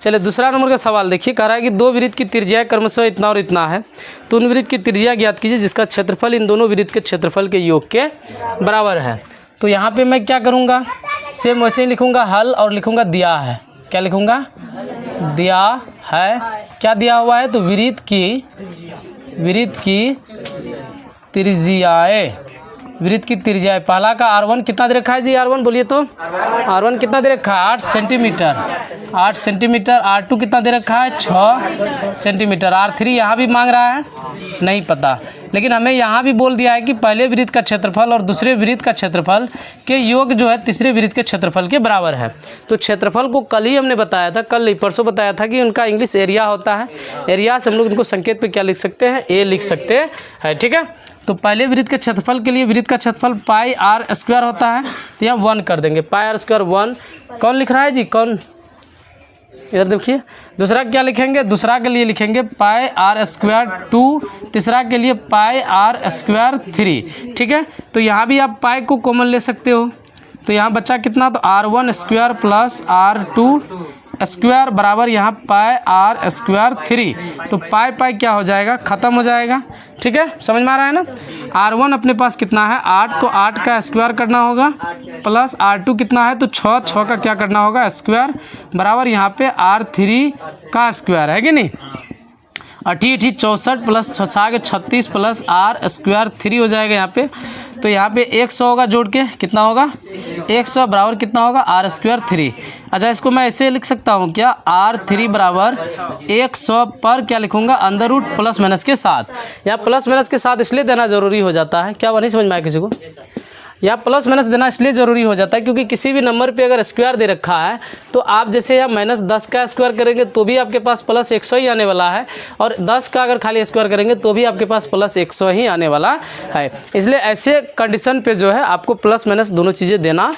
चलिए दूसरा नंबर का सवाल देखिए, कह रहा है कि दो वृत्त की त्रिज्या क्रमशः इतना और इतना है, तो उन वृत्त की त्रिज्या ज्ञात कीजिए जिसका क्षेत्रफल इन दोनों वृत्त के क्षेत्रफल के योग के बराबर है। तो यहाँ पे मैं क्या करूँगा, सेम वैसे ही लिखूँगा हल और लिखूँगा दिया है। क्या लिखूँगा, दिया है। क्या दिया हुआ है, तो वृत्त की त्रिज्याएं, वृत्त की त्रिज्याएं। पहला का R1 कितना दे रखा है जी, R1 बोलिए तो, R1 कितना दे रखा है 8 सेंटीमीटर, 8 सेंटीमीटर। R2 कितना दे रखा है 6 सेंटीमीटर। R3 यहाँ भी मांग रहा है, नहीं पता, लेकिन हमें यहाँ भी बोल दिया है कि पहले वृत्त का क्षेत्रफल और दूसरे वृत्त का क्षेत्रफल के योग जो है तीसरे वृत्त के क्षेत्रफल के बराबर है। तो क्षेत्रफल को कल ही हमने बताया था, कल नहीं परसों बताया था कि उनका इंग्लिश एरिया होता है। एरिया से हम लोग इनको संकेत पे क्या लिख सकते हैं, ए लिख सकते हैं, ठीक है। तो पहले वृत्त के क्षेत्रफल के लिए वृत्त का क्षेत्रफल पाई आर स्क्वायर होता है, तो यहाँ 1 कर देंगे, पाई आर स्क्वायर 1। कौन लिख रहा है जी, कौन, इधर देखिए। दूसरा क्या लिखेंगे, दूसरा के लिए लिखेंगे पाई आर स्क्वायर 2, तीसरा के लिए पाई आर स्क्वायर 3, ठीक है। तो यहाँ भी आप पाई को कॉमन ले सकते हो, तो यहाँ बच्चा कितना, तो R1 square plus R2 square बराबर यहाँ पाई आर स्क्वायर 3। तो पाई पाई क्या हो जाएगा, ख़त्म हो जाएगा, ठीक है, समझ में आ रहा है ना। R1 अपने पास कितना है 8, तो 8 का स्क्वायर करना होगा, प्लस R2 कितना है, तो 6 का क्या करना होगा स्क्वायर, बराबर यहाँ पे R3 का स्क्वायर है कि नहीं। 88 64 प्लस 6 36 प्लस आर स्क्वायर 3 हो जाएगा यहाँ पे। तो यहाँ पे 100 होगा, जोड़ के कितना होगा 100 बराबर कितना होगा आर स्क्वायर 3। अच्छा, इसको मैं ऐसे लिख सकता हूँ क्या, R3 बराबर 100 पर क्या लिखूँगा, अंडर रूट प्लस माइनस के साथ। यहाँ प्लस माइनस के साथ इसलिए देना ज़रूरी हो जाता है, क्या वो नहीं समझ में आया किसी को। यहाँ प्लस माइनस देना इसलिए ज़रूरी हो जाता है क्योंकि किसी भी नंबर पे अगर स्क्वायर दे रखा है तो आप जैसे यहाँ -10 का स्क्वायर करेंगे तो भी आपके पास प्लस 100 ही आने वाला है, और 10 का अगर खाली स्क्वायर करेंगे तो भी आपके पास प्लस 100 ही आने वाला है। इसलिए ऐसे कंडीशन पे जो है आपको प्लस माइनस दोनों चीज़ें देना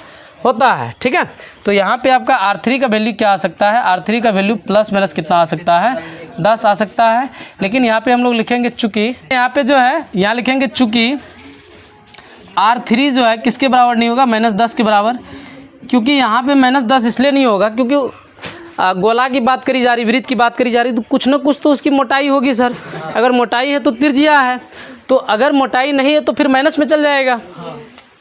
होता है, ठीक है। तो यहाँ पे आपका R3 का वैल्यू क्या आ सकता है, R3 का वैल्यू प्लस माइनस कितना आ सकता है 10 आ सकता है। लेकिन यहाँ पे हम लोग लिखेंगे चूँकि, यहाँ पे जो है यहाँ लिखेंगे चूँकि R3 जो है किसके बराबर नहीं होगा, -10 के बराबर। क्योंकि यहाँ पे -10 इसलिए नहीं होगा क्योंकि गोला की बात करी जा रही, वृत्त की बात करी जा रही, तो कुछ ना कुछ तो उसकी मोटाई होगी सर। अगर मोटाई है तो त्रिज्या है, तो अगर मोटाई नहीं है तो फिर माइनस में चल जाएगा।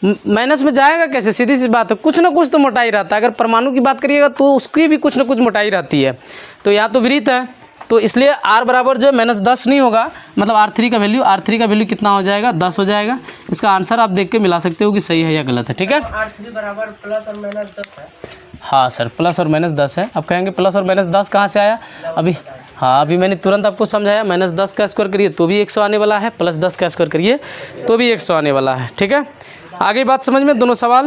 माइनस में जाएगा कैसे, सीधी सी बात है, कुछ ना कुछ तो मोटाई रहता है। अगर परमाणु की बात करिएगा तो उसकी भी कुछ ना कुछ मोटाई रहती है। तो यहाँ तो वृत्त है, तो इसलिए R बराबर जो है -10 नहीं होगा, मतलब R3 का वैल्यू कितना हो जाएगा 10 हो जाएगा। इसका आंसर आप देख के मिला सकते हो कि सही है या गलत है, ठीक है। R3 बराबर प्लस और -10 है। हाँ सर, प्लस और -10 है। अब कहेंगे प्लस और -10 कहाँ से आया, अभी हाँ अभी मैंने तुरंत आपको समझाया। -10 का स्क्वायर करिए तो भी 100 आने वाला है, +10 का स्क्वायर करिए तो भी 100 आने वाला है, ठीक है। आगे बात समझ में दोनों सवाल।